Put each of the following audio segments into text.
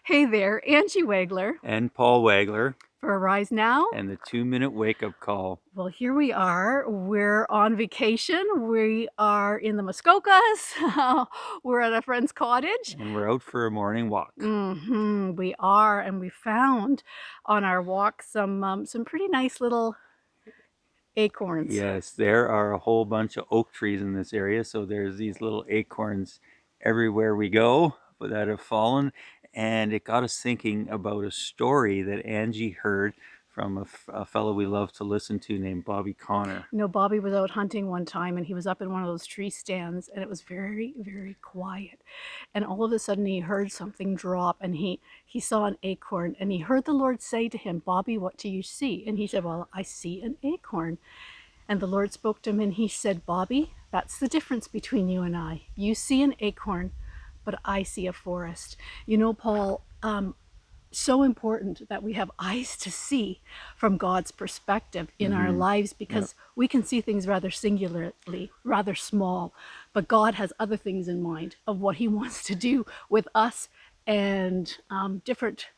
Hey there, Angie Wagler And Paul Wagler, for Arise Now. and the 2-minute wake-up call. Well, here we are. We're on vacation. We are in the Muskokas. We're at a friend's cottage. And we're out for a morning walk. We are, and we found on our walk some pretty nice little acorns. Yes, there are a whole bunch of oak trees in this area, so there's these little acorns everywhere we go that have fallen. And it got us thinking about a story that Angie heard from a fellow we love to listen to named Bobby Connor. You know, Bobby was out hunting one time, and he was up in one of those tree stands, and it was very, very quiet. And all of a sudden he heard something drop, and he saw an acorn, and he heard the Lord say to him, "Bobby, what do you see?" And he said, "Well, I see an acorn." And the Lord spoke to him, and he said, "Bobby, that's the difference between you and I. You see an acorn, but I see a forest." You know, Paul, so important that we have eyes to see from God's perspective in our lives, because we can see things rather singularly, rather small, but God has other things in mind of what he wants to do with us and different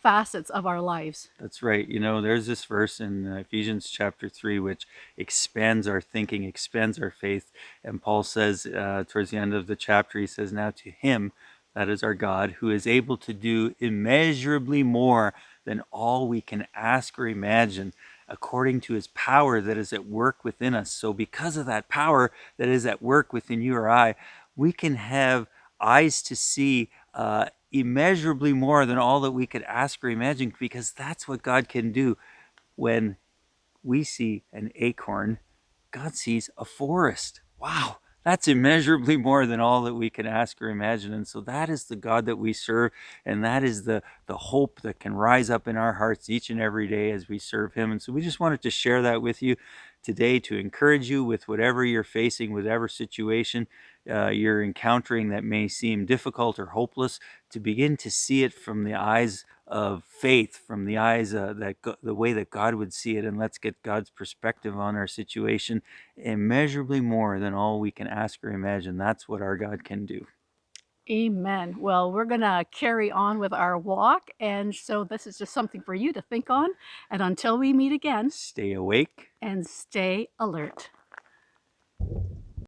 facets of our lives. That's right. You know, there's this verse in Ephesians chapter 3, which expands our thinking, expands our faith. And Paul says towards the end of the chapter, he says, "Now to him, that is our God, who is able to do immeasurably more than all we can ask or imagine, according to his power that is at work within us." So because of that power that is at work within you or I, we can have eyes to see immeasurably more than all that we could ask or imagine, because that's what God can do. When we see an acorn, God sees a forest. Wow, that's immeasurably more than all that we can ask or imagine. And so that is the God that we serve, and that is the hope that can rise up in our hearts each and every day as we serve him. And so we just wanted to share that with you today, to encourage you with whatever you're facing, whatever situation you're encountering that may seem difficult or hopeless, to begin to see it from the eyes of faith, from the eyes the way that God would see it. And let's get God's perspective on our situation. Immeasurably more than all we can ask or imagine. That's what our God can do. Amen. Well, we're going to carry on with our walk, and so this is just something for you to think on. And until we meet again, Stay awake and stay alert.